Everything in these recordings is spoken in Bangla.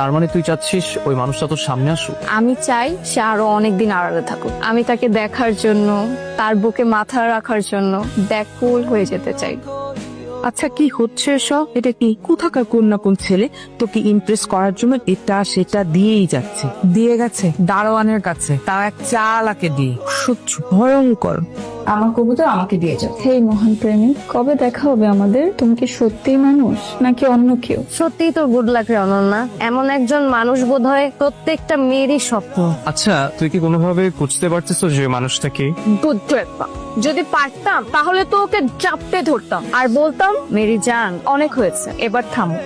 তার মানে তুই চাচ্ছিস ওই মানুষটা তোর সামনে আসুক? আমি চাই সে আরো অনেকদিন আড়ালে থাকুক। আমি তাকে দেখার জন্য, তার বুকে মাথা রাখার জন্য ব্যাকুল হয়ে যেতে চাই। আচ্ছা, কি হচ্ছে এসব? এটা কি কোথাকার কোন না কোন ছেলে তোকে ইমপ্রেস করার জন্য এটা সেটা দিয়েই যাচ্ছে, দিয়ে গেছে দারোয়ানের কাছে, তাও এক চালাকে দিয়ে। সহ্য, ভয়ঙ্কর। আমার কবুতর আমাকে দিয়ে যাও। হেই মহান প্রেমিক, কবে দেখা হবে আমাদের? তুমি কি সত্যিই মানুষ নাকি অন্য কেউ? সত্যিই তোর গুড লাক রে অনন্যা, এমন একজন মানুষ বোধ হয় প্রত্যেকটা মেয়েরই স্বপ্ন। আচ্ছা, তুই কি কোনোভাবে বুঝতে পারছিস যে মানুষটাকে? বুদ্ধ একটা। যদি পারতাম তাহলে তো ওকে চাপতে ধরতাম আর বলতাম, মেরি জান অনেক হয়েছে, এবার থামো।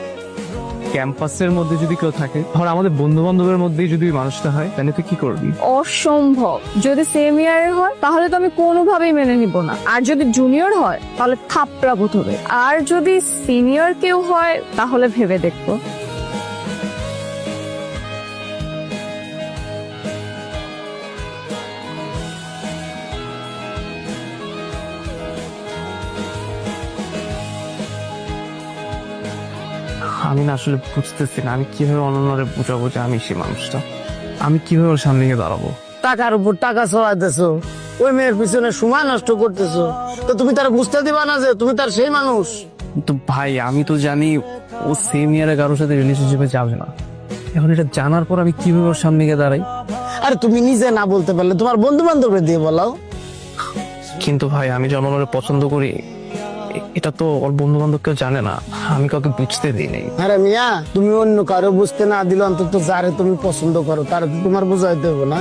ক্যাম্পাসের মধ্যে যদি কেউ থাকে, ধর আমাদের বন্ধু বান্ধবের মধ্যেই যদি মানুষটা হয়, তাহলে তুই কি করবি? অসম্ভব। যদি সেম ইয়ারের হয় তাহলে তো আমি কোনোভাবেই মেনে নিব না, আর যদি জুনিয়র হয় তাহলে থাপড়া হবে, আর যদি সিনিয়র কেউ হয় তাহলে ভেবে দেখবো। আমি না আসলে বুঝতেছি না, আমি কিভাবে অনন্যারে বুঝাবো যে আমি সেই মানুষটা। আমি কিভাবে ওর সামনে গিয়ে দাঁড়াবো? টাকার উপর টাকা চলাইতেছো, ওই মেয়ের পিছনে সময় নষ্ট করতেছো, তো তুমি তার বুঝতে দিবা না যে তুমি তার সেই মানুষ? তো ভাই, আমি তো জানি ও সেম ইয়ারে কারোর সাথে রিলেশনশিপে যাবে না। এখন এটা জানার পর আমি কিভাবে ওর সামনে গিয়ে দাঁড়াই? আরে তুমি নিজে না বলতে পারলে তোমার বন্ধু বান্ধবকে দিয়ে বলাও। কিন্তু ভাই, আমি যে অনন্যারে পছন্দ করি এটা তো ওর বন্ধু বান্ধব কেউ জানে না, আমি কাউকে বুঝতে দিই নাই। আরে মিয়া, তুমি অন্য কারো বুঝতে না দিলে অন্তত যারে তুমি পছন্দ করো তার তোমার বোঝাইতে হবে না?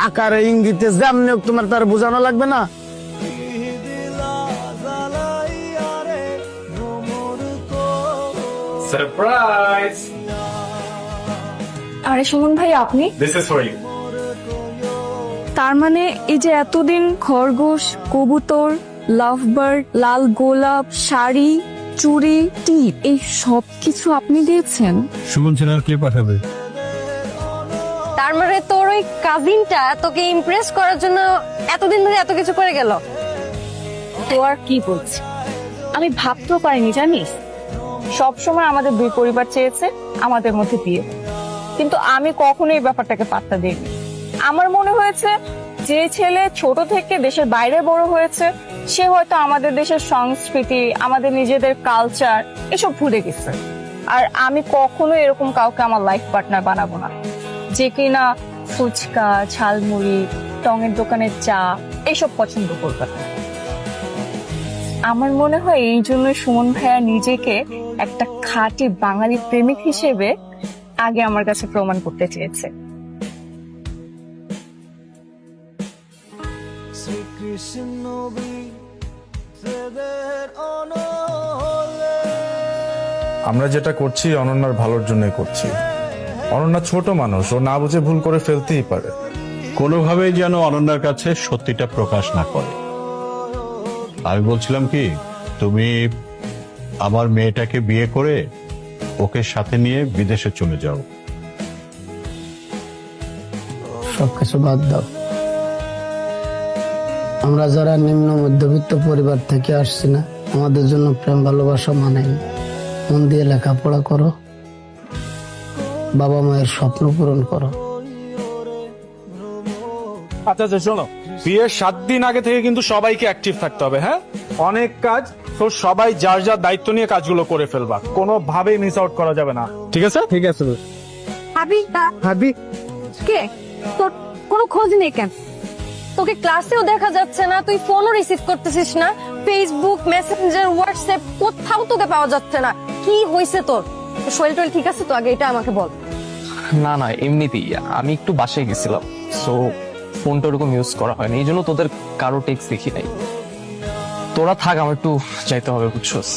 আকারে ইঙ্গিতে যেমনি হোক তোমার তার বোঝানো লাগবে না? Surprise! আরে সুমন ভাই, আপনি? This is for you. তার মানে এই যে এতদিন খরগোশ, কবুতর, লাভবার্ড, লাল গোলাপ, শাড়ি, চুড়ি, টিপ, এই সব কিছু আপনি দিয়েছেন? সুমন চেনার কে পাঠাবে? তার মানে তোর ওই কাজিনটা তোকে ইমপ্রেস করার জন্য এতদিন ধরে এত কিছু করে গেল। তো আর কি বলছি, আমি ভাবতেও পারিনি জানিস। সবসময় আমাদের দুই পরিবার চেয়েছে আমাদের মধ্যে বিয়ে, কিন্তু আমি কখনো এই ব্যাপারটাকে পাত্তা দিইনি। আমার মনে হয়েছে যে ছেলে ছোট থেকে দেশের বাইরে বড় হয়েছে সে হয়তো আমাদের দেশের সংস্কৃতি, আমাদের নিজেদের কালচার এসব ভুলে গেছে। আর আমি কখনো এরকম কাউকে আমার লাইফ পার্টনার বানাবো না যে কিনা ফুচকা, ঝালমুড়ি, টঙের দোকানের চা এসব পছন্দ করবে। আমার মনে হয় এই জন্য সুমন ভাইয়া নিজেকে একটা খাঁটি বাঙালি প্রেমিক হিসেবে আগে আমার কাছে প্রমাণ করতে চেয়েছে। আমরা যেটা করছি অনন্যার ভালোর জন্যই করছি। অনন্যা ছোট মানুষ, ও না বুঝে ভুল করে ফেলতেই পারে। কোনোভাবেই যেন অনন্যার কাছে সত্যিটা প্রকাশ না করে। আমি বলছিলাম কি, তুমি আমার মেয়েটাকে বিয়ে করে ওকে সাথে নিয়ে বিদেশে চলে যাও। সবকিছু বাদ দাও। আমরা যারা নিম্ন মধ্যবিত্ত পরিবার থেকে আসছি না, আমাদের জন্য প্রেম ভালোবাসা মানেই। মন দিয়ে লেখাপড়া করো, বাবা মায়ের স্বপ্ন পূরণ করো। আচ্ছা শোনো, বিয়ের 7 দিন আগে থেকে কিন্তু সবাইকে অ্যাক্টিভ থাকতে হবে। হ্যাঁ, অনেক কাজ, তো সবাই যার যার দায়িত্ব নিয়ে কাজগুলো করে ফেলবা, কোনোভাবেই মিস আউট করা যাবে না, ঠিক আছে? ঠিক আছে ভাবি ভাবি। কে? তোর কোনো খোঁজ নেই কেন? তোকে ক্লাসেও দেখা যাচ্ছে না, তুই ফোনও রিসিভ করতেছিস না, ফেসবুক, মেসেঞ্জার, হোয়াটসঅ্যাপ কোথাও তোকে পাওয়া যাচ্ছে না। কি হয়েছে তোর? শরীর টরীর ঠিক আছে তো? আগে এটা আমাকে বল। না না, এমনিতেই আমি একটু বাসায় গেছিলাম, সো ফোনটা ওরকম ইউজ করা হয়নি, এই জন্য তোদের কারো টেক্সট দেখি নাই। তোরা থাক, আমার একটু যাইতে হবে, বুঝছোস?